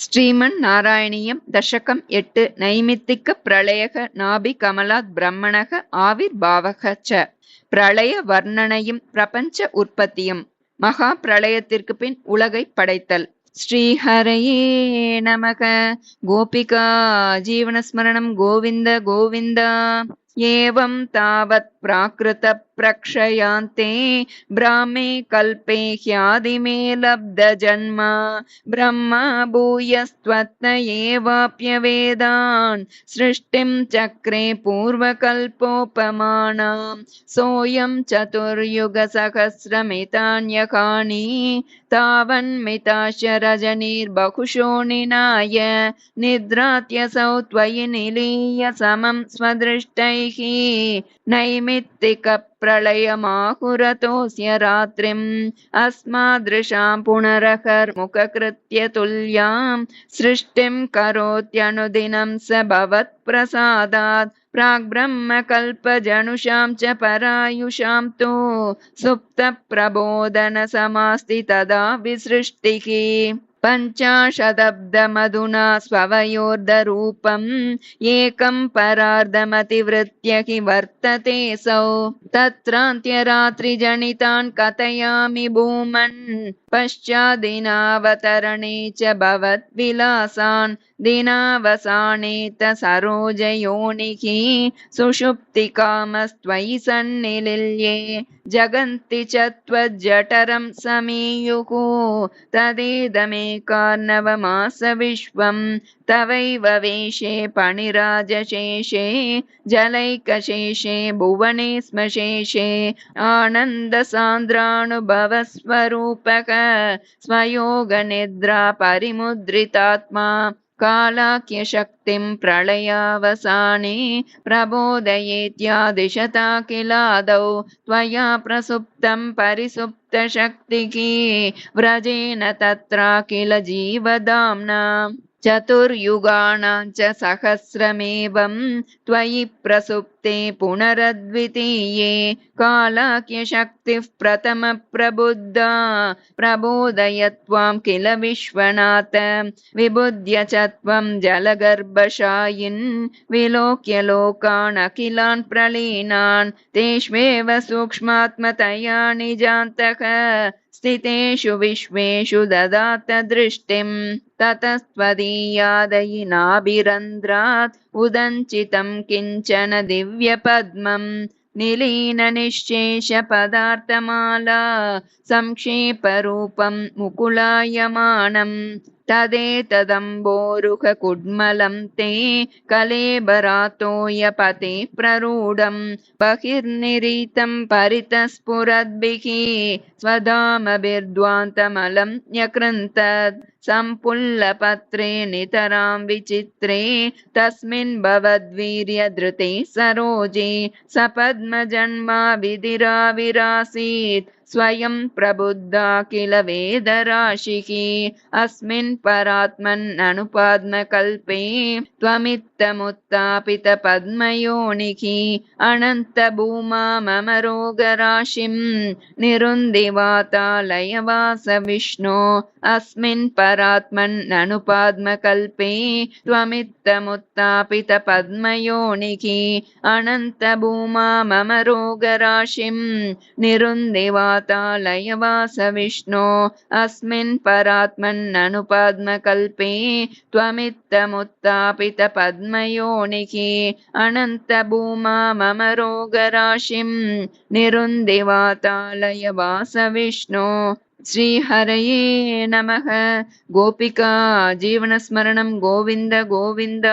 श्रीमन्नारायणीयं दशकं 8 नैमित्तिकप्रलयः नाभिकमलात् ब्रह्मणः आविर्भावः च பிரளய வர்ணனையும் பிரபஞ்ச உற்பத்தியும். மகா பிரளயத்திற்கு பின் உலகை படைத்தல். ஸ்ரீஹரயே நமக. கோபிகா ஜீவனஸ்மரணம் கோவிந்த கோவிந்தா. ஏவம் தாவத் பிராகிருத பிரக்ஷயாந்தே பிராமே கல்பே ஹ்யாதிமே லப்த ஜன்மா பிரம்மா பூயஸ்த்வத்ன ஏவாப்யவேதான் சிருஷ்டிம் சக்ரே பூர்வகல்போபமானாம் சோயம் சதுர்யுக சகஸ்ரமிதான்யகானி तावन्मिताश्च रजनीर्बहुशो निनाय निद्रात्यसौ त्वयि निलीय समं स्वदृष्टैः नैमित्तिकप्रलयमाहुरतोऽस्य रात्रिम् अस्मादृशां पुनरहर्मुखकृत्य तुल्यां सृष्टिं करोत्यनुदिनं स भवत्प्रसादात् प्राग्ब्रह्मकल्पजनुषां च परायुषां तु सुप्तप्रबोधनसमास्ति तदा विसृष्टिः पञ्चाशदब्दमधुना स्ववयोर्धरूपम् एकं परार्धमतिवृत्य हि वर्ततेऽसौ तत्रान्त्यरात्रिजनितान् कथयामि भूमन् पश्चादिनावतरणे च भवद्विलासान् दिनावसाने त सरोजयोनिः सुषुप्तिकामस्त्वयि सन्निलिल्ये जगन्ति च त्वज्जठरं समीयुः तदेदमेकार्णवमास विश्वं तवैव वेशे पणिराजशेषे जलैकशेषे भुवने स्मशेषे आनन्दसान्द्रानुभवस्वरूपः स्वयोगनिद्रा परिमुद्रितात्मा कालाख्यशक्तिं प्रलयावसाने प्रबोधयेत्यादिशता किलादौ त्वया प्रसुप्तं परिसुप्तशक्तिः व्रजेन तत्राखिल जीवधाम्ना चतुर्युगाणां च सहस्रमेवं त्वयि प्रसुप्ते पुनरद्वितीये कालाख्यशक्तिः प्रथमप्रबुद्धा प्रबोधयत्वां किल विश्वनाथ विबुध्य च त्वं जलगर्भशायिन् विलोक्य लोकान् अखिलान् प्रलीनान् तेष्वेव सूक्ष्मात्मतया निजान्तः स्थितेषु विश्वेषु ददात दृष्टिं ततस्त्वदीयादयिनाभिरन्ध्रात् उदञ्चितं किञ्चन दिव्यपद्मं निलीननिश्शेषपदार्थमाला संक्षेपरूपं मुकुलायमानम् तदेतदम्बोरुहकुड्मलं ते कलेबरातोयपते प्ररूढं बहिर्निरीतं परितस्फुरद्भिः स्वधामभिर्ध्वान्तमलं न्यकृन्तत् सम्पुल्लपत्रे नितरां विचित्रे तस्मिन् भवद्वीर्यधृते सरोजे सपद्मजन्मा विधिराविरासीत् स्वयं प्रबुद्धा किल वेदराशिः अस्मिन् परात्मन्ननुपाद्मकल्पे त्वमित्थमुत्थापितपद्मयोनिः अनन्तभूमा मम रोगराशिं निरुन्दिवातालयवास विष्णो अस्मिन् परात्मन्ननुपाद्मकल्पे त्वमित्थमुत्थापितपद्मयोनिः अनन्तभूमा मम रोगराशिं निरुन्दिवातालयवास विष्णो अस्मिन् परात्मन्ननुपाद्मकल्पे त्वमित्थमुत्थापितपद्मयोनिः अनन्तभूमा मम रोगराशिं निरुन्दिवातालयवास विष्णो. श्रीहरये नमः. गोपिका जीवनस्मरणं गोविन्द गोविन्द.